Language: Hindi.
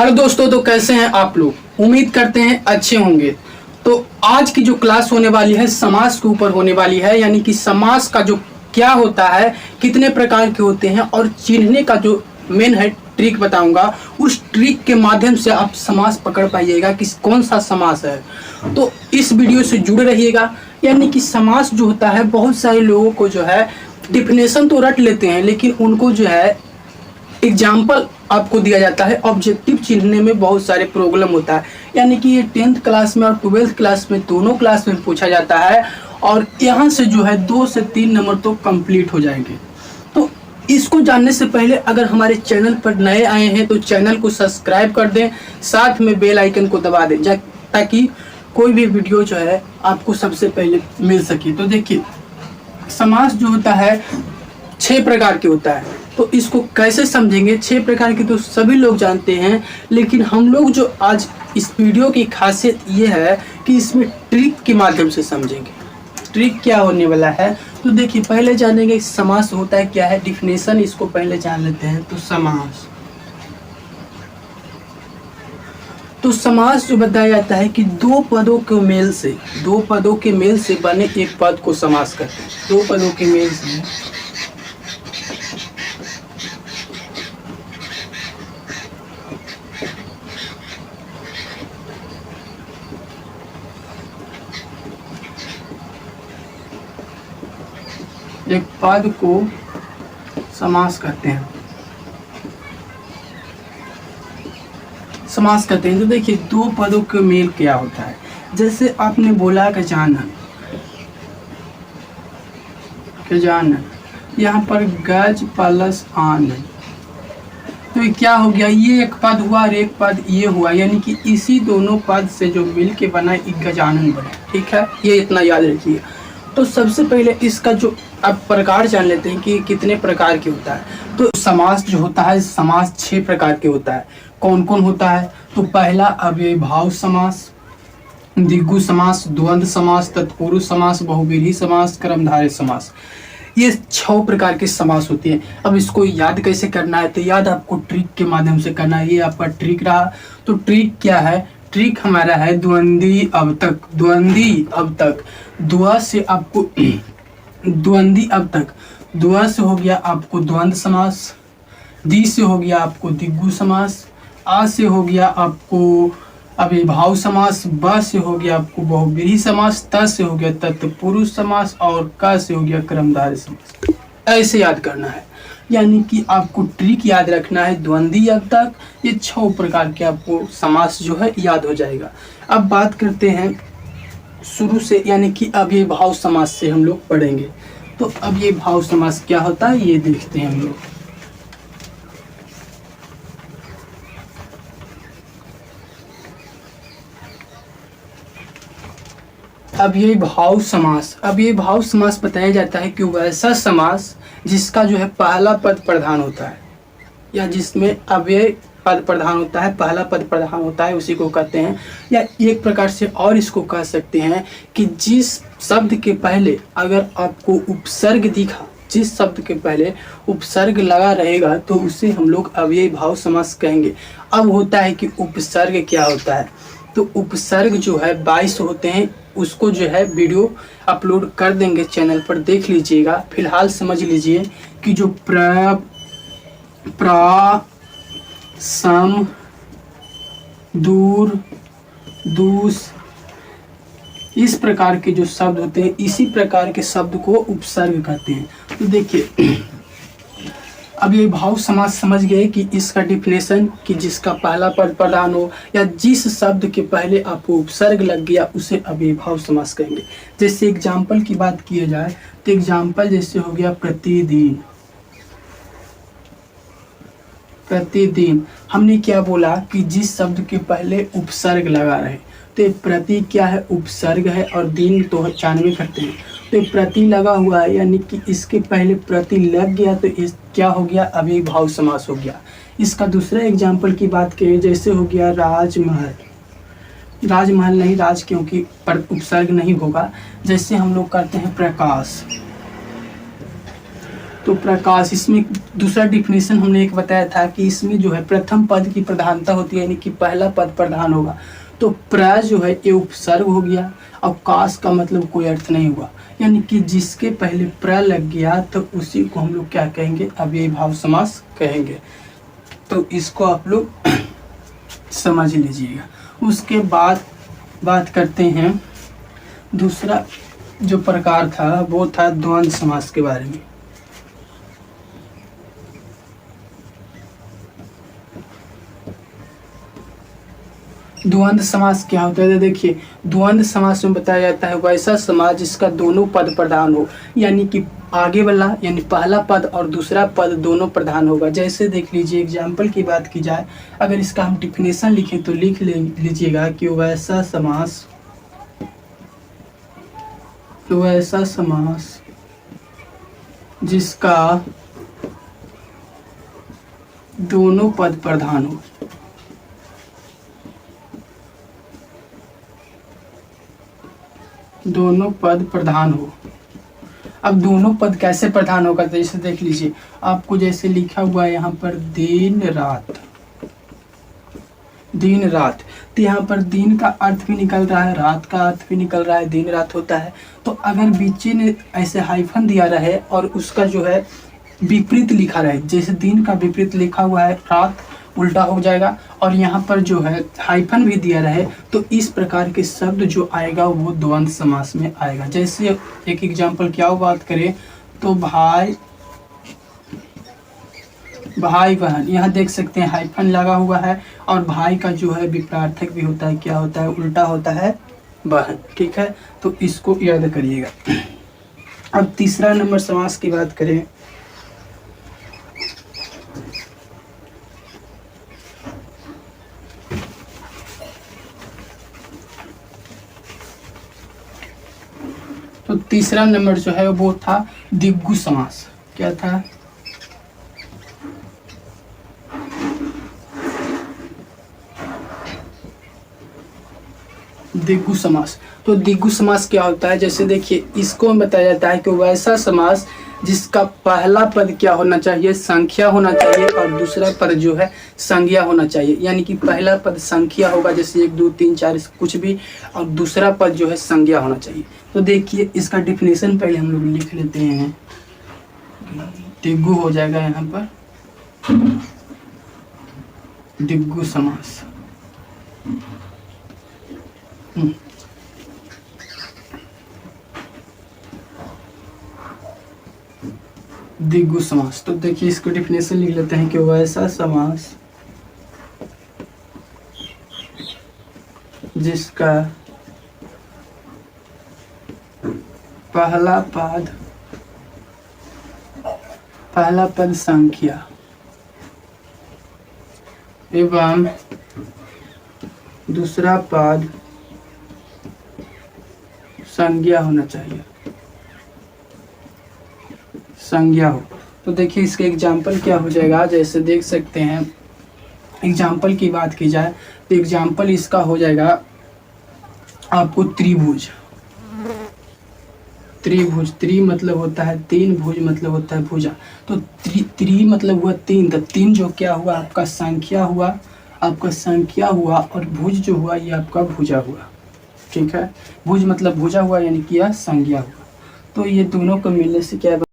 हेलो दोस्तों, तो कैसे हैं आप लोग। उम्मीद करते हैं अच्छे होंगे। तो आज की जो क्लास होने वाली है समास के ऊपर होने वाली है, यानी कि समास का जो क्या होता है, कितने प्रकार के होते हैं और चिन्हने का जो मेन है ट्रिक बताऊंगा। उस ट्रिक के माध्यम से आप समास पकड़ पाइएगा कि कौन सा समास है। तो इस वीडियो से जुड़े रहिएगा। यानी कि समास जो होता है, बहुत सारे लोगों को जो है डिफिनेशन तो रट लेते हैं, लेकिन उनको जो है एग्जाम्पल आपको दिया जाता है। ऑब्जेक्टिव चिन्हने में बहुत सारे प्रॉब्लम होता है, यानी कि ये 10th क्लास में और 12th क्लास में दोनों क्लास में पूछा जाता है। और यहाँ से जो है 2 से 3 नंबर तो कंप्लीट हो जाएंगे। तो इसको जानने से पहले अगर हमारे चैनल पर नए आए हैं तो चैनल को सब्सक्राइब कर दें, साथ में बेल आइकन को दबा दें ताकि कोई भी वीडियो जो है आपको सबसे पहले मिल सके। तो देखिए, समास जो होता है 6 प्रकार के होता है। तो इसको कैसे समझेंगे। 6 प्रकार के तो सभी लोग जानते हैं, लेकिन हम लोग जो आज इस वीडियो की खासियत ये है कि इसमें ट्रिक के माध्यम से समझेंगे। ट्रिक क्या होने वाला है, तो देखिए पहले जानेंगे समास होता है क्या है। डिफिनेशन इसको पहले जान लेते हैं। तो समास जो बताया जाता है कि दो पदों के मेल से बने एक पद को समास करते हैं। दो पदों के मेल से एक पद को समास करते हैं। तो देखिए दो पदों के मेल क्या होता है। जैसे आपने बोला गजानन, यहाँ पर गज प्लस आनन, तो ये क्या हो गया, ये एक पद हुआ और एक पद ये हुआ, यानी कि इसी दोनों पद से जो मिल के बना एक गजानन बना। ठीक है, ये इतना याद रखिए। तो सबसे पहले इसका जो अब प्रकार जान लेते हैं कि कितने प्रकार के होता है। तो समास जो होता है, समास 6 प्रकार के होता है। कौन कौन होता है, तो पहला अव्ययीभाव समास, द्विगु समास, द्वंद्व समास, तत्पुरुष समास, बहुव्रीहि समास, कर्मधारय समास। ये 6 प्रकार के समास होते हैं। अब इसको याद कैसे करना है, तो याद आपको ट्रिक के माध्यम से करना है। ये आपका ट्रिक रहा। तो ट्रिक क्या है, ट्रिक हमारा है द्वंद्वी अब तक। द्व से आपको द्वंद्वी अब तक, द्व से हो गया आपको द्वंद्व समास, दी से हो गया आपको द्विगु समास, आ से हो गया आपको अव्ययीभाव समास, ब से हो गया आपको बहुव्रीहि समास, त से हो गया तत्पुरुष समास और क से हो गया कर्मधारय समास। ऐसे याद करना है, यानी कि आपको ट्रिक याद रखना है द्वंद्वी अब तक। ये 6 प्रकार के आपको समास जो है याद हो जाएगा। अब बात करते हैं शुरू से, यानी कि अव्ययीभाव समास से हम लोग पढ़ेंगे। तो अव्ययीभाव समास क्या होता है ये देखते हैं हम लोग। अव्ययीभाव समास बताया जाता है कि वैसा समास जिसका जो है पहला पद प्रधान होता है, या जिसमें अव्यय पद प्रधान होता है, पहला पद प्रधान होता है, उसी को कहते हैं। या एक प्रकार से और इसको कह सकते हैं कि जिस शब्द के पहले अगर आपको उपसर्ग दिखा, जिस शब्द के पहले उपसर्ग लगा रहेगा तो उसे हम लोग अव्ययीभाव समास कहेंगे। अब होता है कि उपसर्ग क्या होता है, तो उपसर्ग जो है 22 होते हैं। उसको जो है वीडियो अपलोड कर देंगे चैनल पर, देख लीजिएगा। फिलहाल समझ लीजिए कि जो प्रा सम, दूर, दूस, इस प्रकार के जो शब्द होते हैं, इसी प्रकार के शब्द को उपसर्ग कहते हैं। तो देखिए अव्ययीभाव समास समझ गए कि इसका डिफिनेशन कि जिसका पहला पद प्रधान हो या जिस शब्द के पहले आपको उपसर्ग लग गया उसे अव्ययीभाव समास कहेंगे। जैसे एग्जाम्पल की बात किया जाए तो एग्जाम्पल जैसे हो गया प्रतिदिन। हमने क्या बोला कि जिस शब्द के पहले उपसर्ग लगा रहे, तो प्रति क्या है, उपसर्ग है, और दिन तो 94 करते हैं। तो प्रति लगा हुआ है, यानी कि इसके पहले प्रति लग गया तो इस क्या हो गया, अव्ययीभाव समास हो गया। इसका दूसरा एग्जाम्पल की बात करें, जैसे हो गया राजमहल नहीं, राज क्योंकि पर उपसर्ग नहीं होगा। जैसे हम लोग करते हैं तो प्रकाश, इसमें दूसरा डिफिनेशन हमने एक बताया था कि इसमें जो है प्रथम पद की प्रधानता होती है, यानी कि पहला पद प्रधान होगा। तो प्र जो है ये उपसर्ग हो गया, अवकाश का मतलब कोई अर्थ नहीं हुआ, यानी कि जिसके पहले प्र लग गया तो उसी को हम लोग क्या कहेंगे, अव्ययी भाव समास कहेंगे। तो इसको आप लोग समझ लीजिएगा। उसके बाद बात करते हैं दूसरा जो प्रकार था वो था द्वंद्व समास के बारे में। द्वंद्व समास क्या होता है? देखिए, द्वंद्व समास में बताया जाता है वैसा समास जिसका दोनों पद प्रधान हो, यानी कि आगे वाला यानी पहला पद और दूसरा पद दोनों प्रधान होगा। जैसे देख लीजिए, एग्जाम्पल की बात की जाए, अगर इसका हम डिफिनेशन लिखें तो लिख लीजिएगा कि वैसा समास जिसका दोनों पद प्रधान हो। दोनों पद प्रधान हो। अब दोनों पद कैसे प्रधान होगा? तो जैसे देख लीजिए, आपको जैसे लिखा हुआ है यहाँ पर दिन रात, दिन रात, तो यहाँ पर दिन का अर्थ भी निकल रहा है, रात का अर्थ भी निकल रहा है, दिन रात होता है। तो अगर बीच में ऐसे हाइफन दिया रहे और उसका जो है विपरीत लिखा रहे, जैसे दिन का विपरीत लिखा हुआ है रात, उल्टा हो जाएगा, और यहाँ पर जो है हाइफन भी दिया रहे, तो इस प्रकार के शब्द जो आएगा वो द्वंद्व समास में आएगा। जैसे एक एग्जाम्पल क्या बात करें तो भाई बहन, यहाँ देख सकते हैं हाइफन लगा हुआ है, और भाई का जो है विपरीतार्थक भी होता है, क्या होता है, उल्टा होता है, बहन। ठीक है, तो इसको याद करिएगा। अब तीसरा नंबर समास की बात करें तो तीसरा नंबर जो है वो था दिग्गु समास। क्या था? दिग्गु समास। तो दिग्गु समास क्या होता है? जैसे देखिए, इसको बताया जाता है कि वैसा समास जिसका पहला पद क्या होना चाहिए, संख्या होना चाहिए, और दूसरा पद जो है संज्ञा होना चाहिए। यानी कि पहला पद संख्या होगा, जैसे 1 2 3 4 कुछ भी, और दूसरा पद जो है संज्ञा होना चाहिए। तो देखिए, इसका डिफिनेशन पहले हम लोग लिख लेते हैं। दिग्गु हो जाएगा यहाँ पर, दिग्गु समास। दिग्गु समास। तो देखिए, इसको डिफिनेशन लिख लेते हैं कि वैसा समास जिसका पहला पद संख्या एवं दूसरा पद संज्ञा होना चाहिए, संज्ञा हो। तो देखिए, इसके एग्जाम्पल क्या हो जाएगा, जैसे देख सकते हैं, एग्जाम्पल की बात की जाए तो एग्जाम्पल इसका हो जाएगा आपको त्रिभुज। त्रिभुज, त्रि मतलब होता है तीन, भुज मतलब होता है भुजा। तो त्रि मतलब हुआ तीन, तो तीन जो क्या हुआ, आपका संख्या हुआ, और भुज जो हुआ ये आपका भुजा हुआ। ठीक है, भुज मतलब भुजा हुआ, यानी कि यह संज्ञा हुआ। तो ये दोनों को मिलने से क्या